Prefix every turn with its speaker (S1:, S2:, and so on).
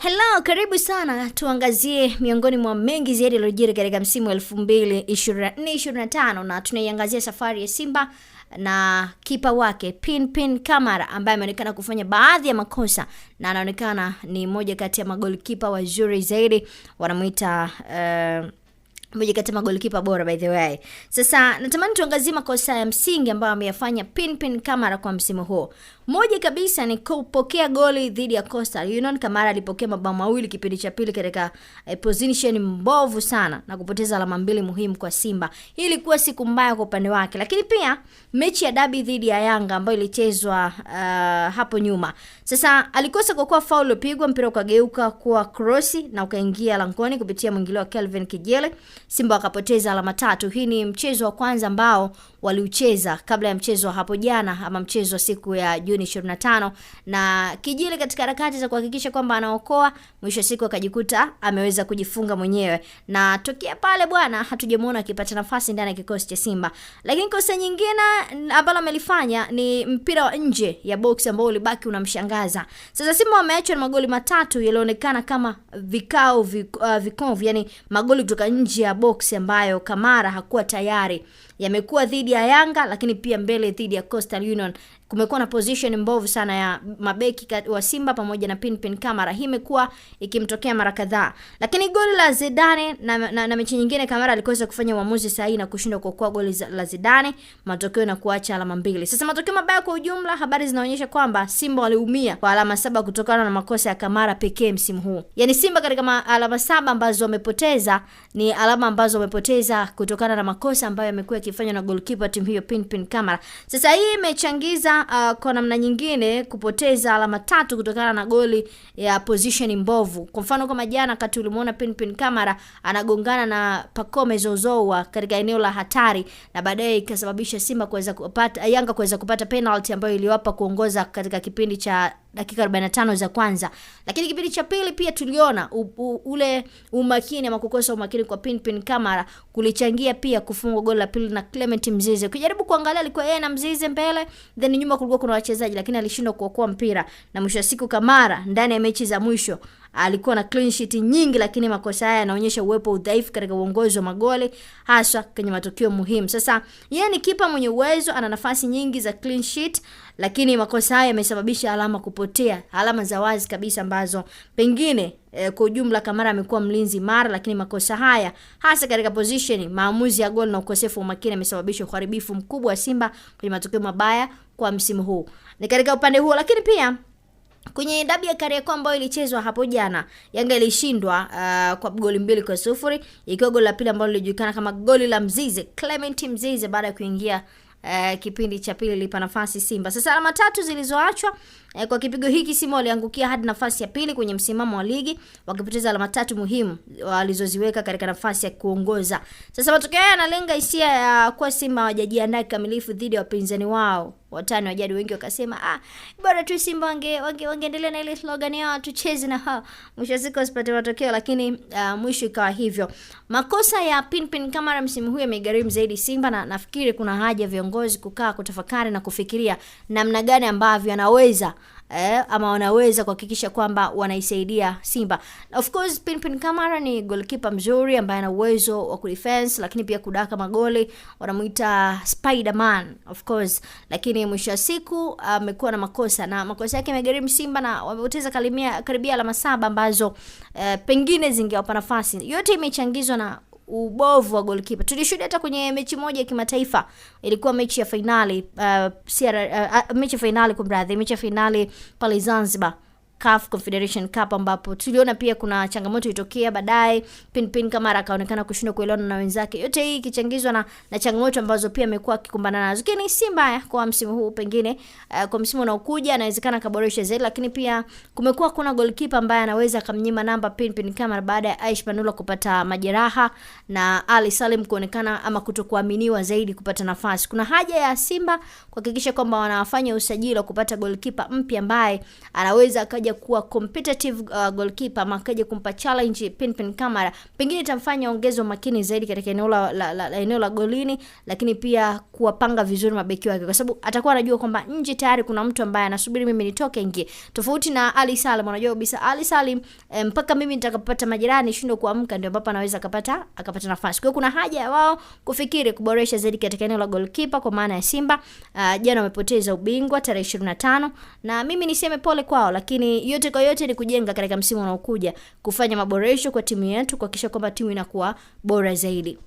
S1: Hello, karibu sana. Tuangazie miongoni mwa mengi zaidi yaliyojiri katika msimu 2024-2025 na tunaiangazia safari ya Simba na kipa wake Pinpin Kamara ambaye ameonekana kufanya baadhi ya makosa na anaonekana ni mmoja kati ya magolikipa wazuri zaidi. Wanamuita mmoja kati ya magolikipa bora by the way. Sasa natamani tuangazie makosa ya msingi ambayo ameyafanya Pinpin Kamara kwa msimu huu. Moja kabisa ni kupokea goli dhidi ya Coastal Union. Kamara alipokea mabao mawili kipindi cha pili katika position mbovu sana na kupoteza alama mbili muhimu kwa Simba. Hii ilikuwa siku mbaya kwa upande wake. Lakini pia mechi ya dabi dhidi ya Yanga ambayo ilichezwa hapo nyuma. Sasa alikosa kwa kuwa foul ilipigwa, mpira ukageuka kuwa cross na ukaingia langoni kupitia mwingilio wa Kelvin Kijele. Simba wakapoteza alama 3. Hii ni mchezo wa kwanza ambao waliucheza kabla ya mchezo hapo jana ama mchezo wa siku ya Juni 25, na Kijile katika harakati za kuhakikisha kwamba anaokoa, mwisho siku akajikuta ameweza kujifunga mwenyewe, na tokea pale bwana hatujamuona akipata nafasi ndani ya kikosi cha Simba. Lakini kosa nyingine ambalo amelifanya ni mpira wa nje ya box ambao ulibaki unamshangaza. Sasa Simba wameachwa na magoli 3 yalionekana kama vikovu, yani magoli kutoka nje ya box ambayo Kamara hakuwa tayari. Yamekuwa dhidi ya Yanga, lakini pia mbele dhidi ya Coastal Union. Kumekuwa na position mbovu sana ya mabeki wa Simba pamoja na Pinpin Kamara. Hii imekuwa ikimtokea mara kadhaa. Lakini goli la Zidane na mechi nyingine Kamara alikosa kufanya uamuzi sahihi na kushindwa kuokoa goli la Zidane, matokeo na kuacha alama 2. Sasa matokeo mabaya kwa ujumla, habari zinaonyesha kwamba Simba waliumia kwa alama 7 kutokana na makosa ya Kamara pekee msimu huu. Yaani Simba katika alama 7 ambazo wamepoteza ni alama ambazo wamepoteza kutokana na makosa ambayo yamekuwa yakifanywa na goalkeeper timu hiyo Pinpin Kamara. Sasa hii imechangiza kwa namna nyingine kupoteza alama 3 kutokana na goli ya position mbovu. Kwa mfano kama jana kati ulimuona Pinpin Kamara anagongana na Pacome Zozowa katika eneo la hatari, na baadaye ikasababisha Simba Yanga kuweza kupata penalty ambayo iliwapa kuongoza katika kipindi cha dakika 45 za kwanza. Lakini kipindi cha pili pia tuliona ule umakini ama kukosa umakini kwa Pinpin Kamara kulichangia pia kufungwa goli la pili na Clement Mzize. Ukijaribu kuangalia alikuwa yeye na Mzize mbele, then nyuma kulikuwa kuna wachezaji, lakini alishindwa kuokoa mpira, na mwisho siku Kamara ndani ya mechi za mwisho alikuwa na clean sheet nyingi, lakini makosa haya yanaonyesha uwepo udhaifu katika uongozi wa magoli hasa kwenye matokeo muhimu. Sasa yeye ni kipa mwenye uwezo, ana nafasi nyingi za clean sheet, lakini makosa haya yamesababisha alama kupotea, alama za wazi kabisa ambazo pengine kwa ujumla Kamara amekuwa mlinzi mara, lakini makosa haya hasa katika position, maamuzi ya goli na ukosefu wa umakini yamesababisha uharibifu mkubwa wa Simba kwenye matokeo mabaya kwa msimu huu. Ni katika upande huo, lakini pia kwenye dabi ya Kariakoo ambayo ilichezwa hapo jana, Yanga ilishindwa kwa goli 2-0, ikiwa goli la pili ambalo lilijulikana kama goli la Mzize, Clement Mzize, baada ya kuingia kipindi cha pili lipa nafasi Simba. Sasa alama 3 zilizoachwa kwa kipigo hiki, Simba waliangukia hadi nafasi ya pili kwenye msimamo wa ligi, wakipoteza alama 3 muhimu walizoziweka katika nafasi ya kuongoza. Sasa matokeo haya yanalenga hisia ya kwa Simba hawajajiandaa kikamilifu dhidi ya wapinzani wao watani wa jadi. Wengi wakasema bora tu Simba wangeendelea na ile slogan yao tucheze na hao, mwisho siku wasipate matokeo, lakini mwisho ikawa hivyo. Makosa ya Pinpin Kamara msimu huu yamegharimu zaidi Simba, na nafikiri kuna haja viongozi kukaa kutafakari na kufikiria namna gani ambavyo anaweza ama wanaweza kuhakikisha kwamba wanaisaidia Simba. Of course Pinpin Kamara ni goalkeeper mzuri ambaye ana uwezo wa kudefense, lakini pia kudaka magoli, wanamuita Spider-Man of course, lakini mwisho wa siku amekuwa na makosa, na makosa yake yamegharimu Simba na wamepoteza karibia alama 7 ambazo pengine zingewapa nafasi. Yote imechangizwa na ubovu wa goalkeeper. Tulishuhudia hata kwenye mechi moja ya kimataifa, ilikuwa mechi ya finali mechi ya finali pale Zanzibar, CAF Confederation Cup, ambapo tuliona pia kuna changamoto ilitokea baadaye, Pinpin Kamara akaonekana kushindwa kuelewana na wenzake. Yote hii ikichangizwa na changamoto ambazo pia amekuwa akikumbana nazo. Lakini si mbaya kwa msimu huu, pengine kwa msimu unaokuja anawezekana kaboresha zaidi. Lakini pia kumekuwa kuna goalkeeper ambaye anaweza kumnyima namba Pinpin Kamara baada ya Aish Manula kupata majeraha na Ali Salim kuonekana ama kutokuaminiwa zaidi kupata nafasi. Kuna haja ya Simba kuhakikisha kwamba wanafanya usajili wa kupata goalkeeper mpya ambaye anaweza akaja kuwa competitive goalkeeper, ama akaja kumpa challenge Pinpin Kamara, pengine itamfanya ongeze umakini zaidi katika eneo la golini, lakini pia kuwapanga vizuri mabeki wake, kwa sababu atakuwa anajua kwamba nje tayari kuna mtu ambaye anasubiri mimi nitoke ingie. Tofauti na Ali Salim, unajua kabisa Ali Salim mpaka mimi nitakapata majirani shindo kuamka ndio ambapo anaweza akapata nafasi. Kwa hiyo kuna haja ya wao kufikiri kuboresha zaidi katika eneo la goalkeeper, kwa maana ya Simba jana wamepoteza ubingwa tarehe 25, na mimi niseme pole kwao, lakini yote kwa yote ni kujenga katika msimu unaokuja, kufanya maboresho kwa timu yetu, kuhakikisha kwamba timu inakuwa bora zaidi.